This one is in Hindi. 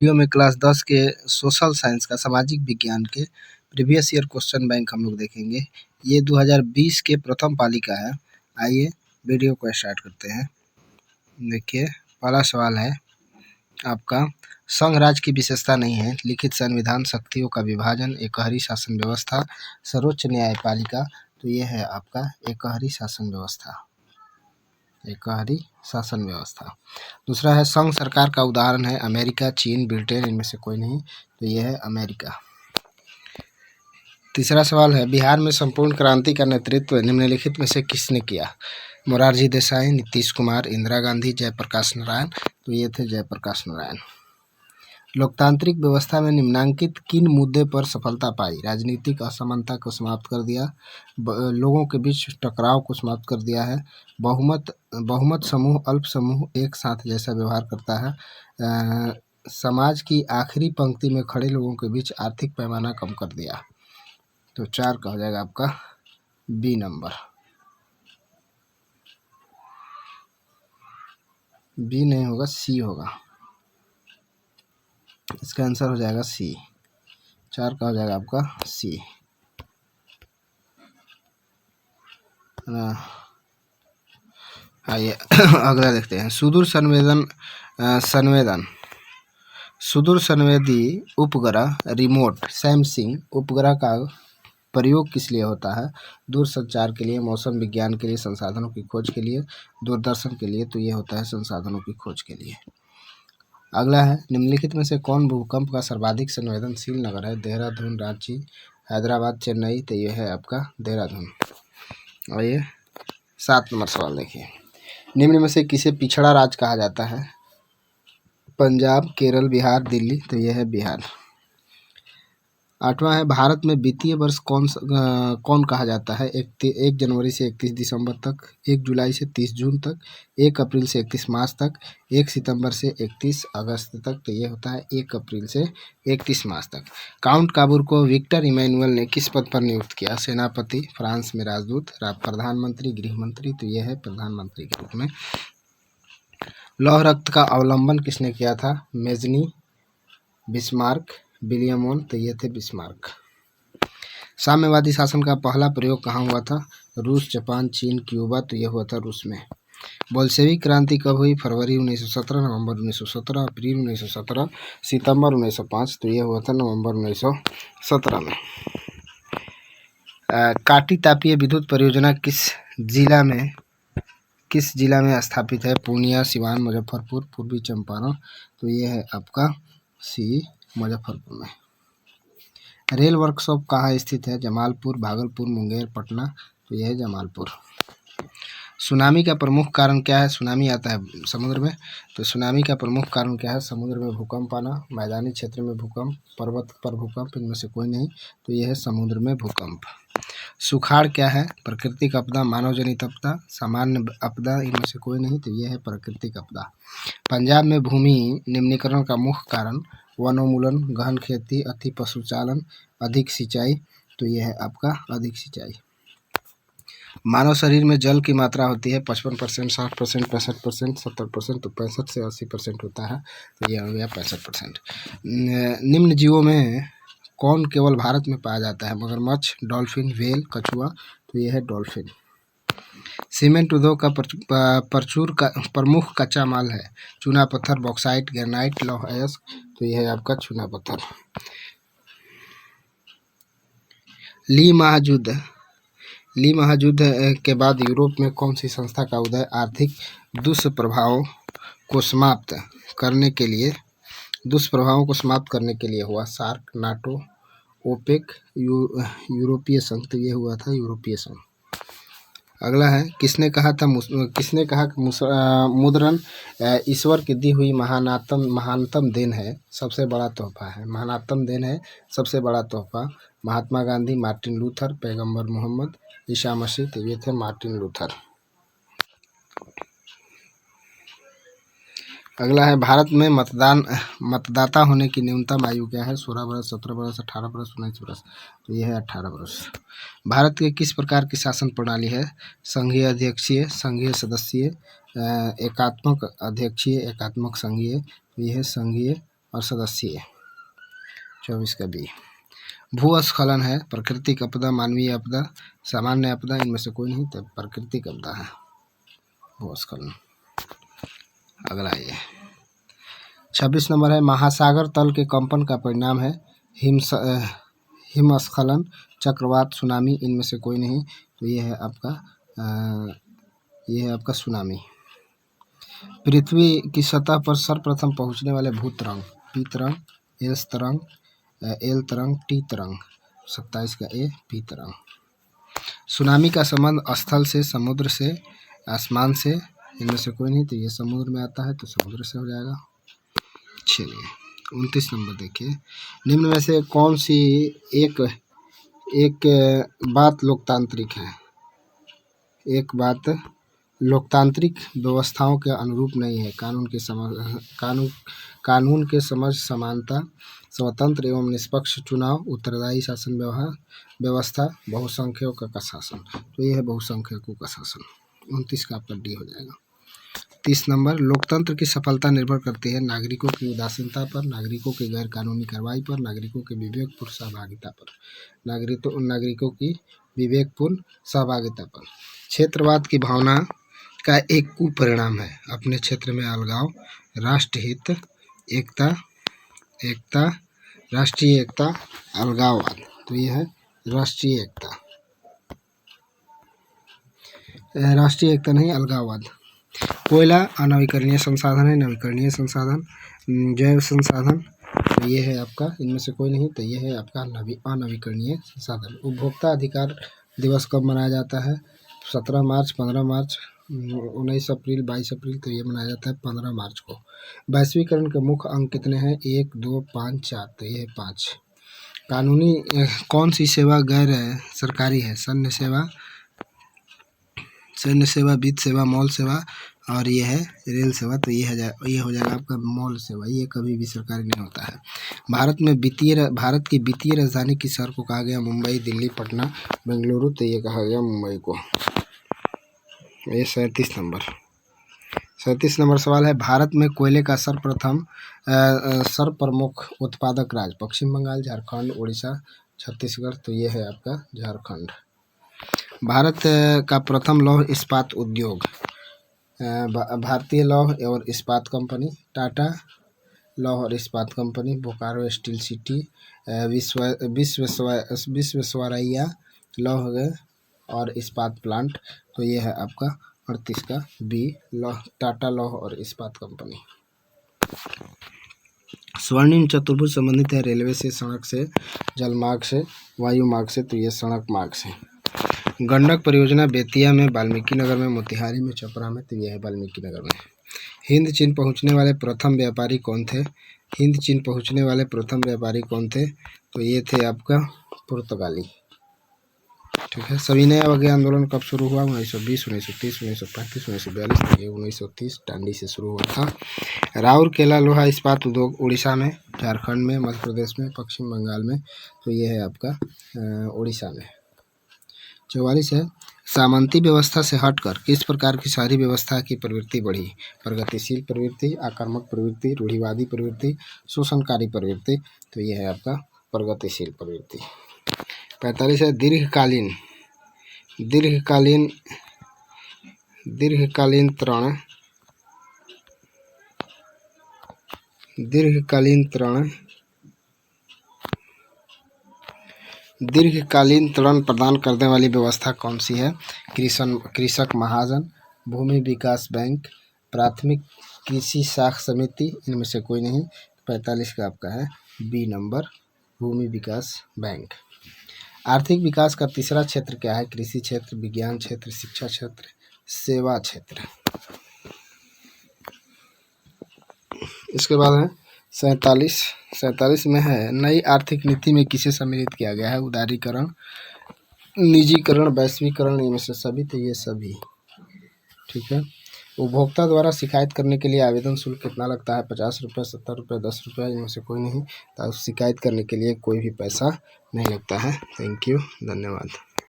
वीडियो में क्लास 10 के सोशल साइंस का सामाजिक विज्ञान के प्रीवियस ईयर क्वेश्चन बैंक हम लोग देखेंगे। ये 2020 के प्रथम पाली का है। आइए वीडियो को स्टार्ट करते हैं। देखिए पहला सवाल है आपका, संघ राज्य की विशेषता नहीं है, लिखित संविधान, शक्तियों का विभाजन, एकहरी शासन व्यवस्था, सर्वोच्च न्यायपालिका। तो ये है आपका एकहरी शासन व्यवस्था, एकहरी शासन व्यवस्था। दूसरा है संघ सरकार का उदाहरण है अमेरिका, चीन, ब्रिटेन, इनमें से कोई नहीं। तो यह है अमेरिका। तीसरा सवाल है बिहार में संपूर्ण क्रांति का नेतृत्व निम्नलिखित में से किसने किया? मोरारजी देसाई, नीतीश कुमार, इंदिरा गांधी, जयप्रकाश नारायण। तो ये थे जयप्रकाश नारायण। लोकतांत्रिक व्यवस्था में निम्नांकित किन मुद्दे पर सफलता पाई? राजनीतिक असमानता को समाप्त कर दिया, लोगों के बीच टकराव को समाप्त कर दिया है, बहुमत समूह अल्प समूह एक साथ जैसा व्यवहार करता है, समाज की आखिरी पंक्ति में खड़े लोगों के बीच आर्थिक पैमाना कम कर दिया। तो 4 का हो जाएगा आपका बी नंबर। बी नहीं होगा, सी होगा। इसका आंसर हो जाएगा सी। 4 का हो जाएगा आपका सी। आइए अगला देखते हैं। सुदूर संवेदी उपग्रह रिमोट सैमसिंग उपग्रह का प्रयोग किस लिए होता है? दूर संचार के लिए, मौसम विज्ञान के लिए, संसाधनों की खोज के लिए, दूरदर्शन के लिए। तो ये होता है संसाधनों की खोज के लिए। अगला है निम्नलिखित में से कौन भूकंप का सर्वाधिक संवेदनशील नगर है? देहरादून, रांची, हैदराबाद, चेन्नई। तो ये है आपका देहरादून। और ये 7 नंबर सवाल देखिए। निम्न में से किसे पिछड़ा राज्य कहा जाता है? पंजाब, केरल, बिहार, दिल्ली। तो यह है बिहार। 8वां है भारत में वित्तीय वर्ष कौन कहा जाता है? 1 जनवरी से 31 दिसंबर तक, 1 जुलाई से 30 जून तक, 1 अप्रैल से 31 मार्च तक, 1 सितंबर से 31 अगस्त तक। तो ये होता है 1 अप्रैल से 31 मार्च तक। काउंट काबूर को विक्टर इमैनुअल ने किस पद पर नियुक्त किया? सेनापति, फ्रांस में राजदूत, प्रधानमंत्री, गृहमंत्री। तो यह है प्रधानमंत्री के रूप में। लौह रक्त का अवलंबन किसने किया था? मेजनी, बिस्मार्क, विलियमोन। तो ये थे बिस्मार्क। साम्यवादी शासन का पहला प्रयोग कहाँ हुआ था? रूस, जापान, चीन, क्यूबा। तो यह हुआ था रूस में। बोल्शेविक क्रांति कब हुई? फरवरी 1917, नवंबर 1917, अप्रैल 1917, सितंबर 1905। तो यह हुआ था नवंबर 1917 में। काटी तापीय विद्युत परियोजना किस जिला में स्थापित है? पूर्णिया, सिवान, मुजफ्फरपुर, पूर्वी चंपारण। तो ये है आपका सी, मुजफ्फरपुर में। रेल वर्कशॉप कहाँ स्थित है? जमालपुर, भागलपुर, मुंगेर, पटना। तो यह है जमालपुर। सुनामी का प्रमुख कारण क्या है? सुनामी आता है समुद्र में। तो सुनामी का प्रमुख कारण क्या है? समुद्र में भूकंप आना, मैदानी क्षेत्र में भूकंप, पर्वत पर भूकंप, इनमें से कोई नहीं। तो यह है समुद्र में भूकंप। सुखाड़ क्या है? प्राकृतिक आपदा, मानव जनित आपदा, सामान्य आपदा, इनमें से कोई नहीं। तो यह है प्राकृतिक आपदा। पंजाब में भूमि निम्नीकरण का मुख्य कारण वनोन्मूलन, गहन खेती, अति पशुचालन, अधिक सिंचाई। तो यह है आपका अधिक सिंचाई। मानव शरीर में जल की मात्रा होती है 55%, 60%, 65%, 70%। तो 65 से 80% होता है। तो यह हो गया 65%। निम्न जीवों में कौन केवल भारत में पाया जाता है? मगरमच्छ, डॉल्फिन, व्हेल, कछुआ। तो यह है डॉल्फिन। सीमेंट उद्योग का प्रमुख कच्चा माल है चूना पत्थर, बॉक्साइट, ग्रेनाइट, लौह अयस्क। तो यह है आपका चूना पत्थर। ली महायुद्ध के बाद यूरोप में कौन सी संस्था का उदय आर्थिक दुष्प्रभावों को समाप्त करने के लिए हुआ? सार्क, नाटो, ओपेक, यूरोपीय संघ। तो ये हुआ था यूरोपीय संघ। अगला है किसने कहा कि मुद्रण ईश्वर की दी हुई महानतम देन है, सबसे बड़ा तोहफा है? महानतम देन है, सबसे बड़ा तोहफा। महात्मा गांधी, मार्टिन लूथर, पैगंबर मोहम्मद, ईसा मसीह। तो ये थे मार्टिन लूथर। अगला है भारत में मतदाता होने की न्यूनतम आयु क्या है? 16 वर्ष, 17 वर्ष, 18 वर्ष, 19 वर्ष। तो यह है 18 वर्ष। भारत के किस प्रकार की शासन प्रणाली है? संघीय अध्यक्षीय, संघीय सदस्यीय, एकात्मक अध्यक्षीय, एकात्मक संघीय। यह है संघीय और सदस्यीय। 24 का बी। भूस्खलन है, प्राकृतिक आपदा, मानवीय आपदा, सामान्य आपदा, इनमें से कोई नहीं, तो प्राकृतिक आपदा है भूस्खलन। अगला ये 26 नंबर है, महासागर तल के कंपन का परिणाम है हिमस्खलन, चक्रवात, सुनामी, इनमें से कोई नहीं, तो ये है आपका सुनामी। पृथ्वी की सतह पर सर्वप्रथम पहुंचने वाले भूतरंग, पी तरंग, एस तरंग, एल तरंग, टी तरंग। 27 का ए, पी तरंग। सुनामी का संबंध स्थल से, समुद्र से, आसमान से, इनमें से कोई नहीं, तो ये समुद्र में आता है, तो समुद्र से हो जाएगा। चलिए 29 नंबर देखिए, निम्न में से कौन सी एक बात लोकतांत्रिक है? एक बात लोकतांत्रिक व्यवस्थाओं के अनुरूप नहीं है। कानून के समझ, समानता, स्वतंत्र एवं निष्पक्ष चुनाव, उत्तरदायी शासन व्यवस्था, बहुसंख्यकों का शासन, तो ये है बहुसंख्यकों का शासन। 29 का आपका डी हो जाएगा। 30 नंबर, लोकतंत्र की सफलता निर्भर करती है नागरिकों की उदासीनता पर, नागरिकों की गैर कानूनी कार्रवाई पर, नागरिकों के विवेकपूर्ण सहभागिता पर। नागरिकों की विवेकपूर्ण सहभागिता पर। क्षेत्रवाद की भावना का एक कुपरिणाम है अपने क्षेत्र में अलगाव, राष्ट्रहित, राष्ट्रीय एकता, अलगाववाद, तो ये है राष्ट्रीय एकता। राष्ट्रीय एकता नहीं, अलगाववाद। कोयला अनवीकरणीय संसाधन है, नवीकरणीय संसाधन, जैव संसाधन, तो ये है आपका, इनमें से कोई नहीं, तो ये है आपका अनवीकरणीय संसाधन। उपभोक्ता अधिकार दिवस कब मनाया जाता है? 17 मार्च, 15 मार्च, 19 अप्रैल, 22 अप्रैल, तो ये मनाया जाता है 15 मार्च को। वैश्वीकरण के मुख्य अंक कितने हैं? 1, 2, 5, 4, तो ये है 5। कानूनी कौन सी सेवा गैर सरकारी है? सैन्य सेवा, वित्त सेवा, मॉल सेवा, और ये है रेल सेवा, तो ये हो जाएगा आपका मॉल सेवा, ये कभी भी सरकारी नहीं होता है। भारत की वित्तीय राजधानी किस शहर को कहा गया? मुंबई, दिल्ली, पटना, बेंगलुरु, तो ये कहा गया मुंबई को। ये 37 नंबर सवाल है, भारत में कोयले का सर्वप्रमुख उत्पादक राज्य? पश्चिम बंगाल, झारखंड, उड़ीसा, छत्तीसगढ़, तो ये है आपका झारखंड। भारत का प्रथम लौह इस्पात उद्योग? भारतीय लौह और इस्पात कंपनी, टाटा लौह और इस्पात company, Bokaro steel city, Visvesvaraya लौह और इस्पात प्लांट, तो ये है आपका 38 का बी, टाटा लौह और इस्पात कंपनी। स्वर्णिम चतुर्भुज संबंधित है रेलवे से, सड़क से, जलमार्ग से, वायु मार्ग से, तो ये सड़क मार्ग से। गंडक परियोजना बेतिया में, वाल्मीकि नगर में, मोतिहारी में, छपरा में, तो यह है वाल्मीकि नगर में। हिंद चीन पहुंचने वाले प्रथम व्यापारी कौन थे? तो ये थे आपका पुर्तगाली। ठीक है। सविनय अवज्ञा आंदोलन कब शुरू हुआ? 1920, 1930, 1935, 1942, 1930 डांडी से शुरू हुआ था। राउरकेला लोहा इस्पात उद्योग उड़ीसा में, झारखंड में, मध्य प्रदेश में, पश्चिम बंगाल में, तो ये है आपका उड़ीसा में। 44 है, सामंती व्यवस्था से हटकर किस प्रकार की शहरी व्यवस्था की प्रवृत्ति बढ़ी? प्रगतिशील प्रवृत्ति, आक्रामक प्रवृत्ति, रूढ़िवादी प्रवृत्ति, शोषणकारी प्रवृत्ति, तो ये है आपका प्रगतिशील प्रवृत्ति। 45 है, दीर्घकालीन ऋण प्रदान करने वाली व्यवस्था कौन सी है? कृषक महाजन, भूमि विकास बैंक, प्राथमिक कृषि साख समिति, इनमें से कोई नहीं। 45 का आपका है बी नंबर, भूमि विकास बैंक। आर्थिक विकास का तीसरा क्षेत्र क्या है? कृषि क्षेत्र, विज्ञान क्षेत्र, शिक्षा क्षेत्र, सेवा क्षेत्र। इसके बाद है 47 में है, नई आर्थिक नीति में किसे सम्मिलित किया गया है? उदारीकरण, निजीकरण, वैश्वीकरण, इनमें से सभी, तो ये सभी। ठीक है। उपभोक्ता द्वारा शिकायत करने के लिए आवेदन शुल्क कितना लगता है? 50 रुपये, 70 रुपये, 10 रुपये, इनमें से कोई नहीं। तो शिकायत करने के लिए कोई भी पैसा नहीं लगता है। थैंक यू, धन्यवाद।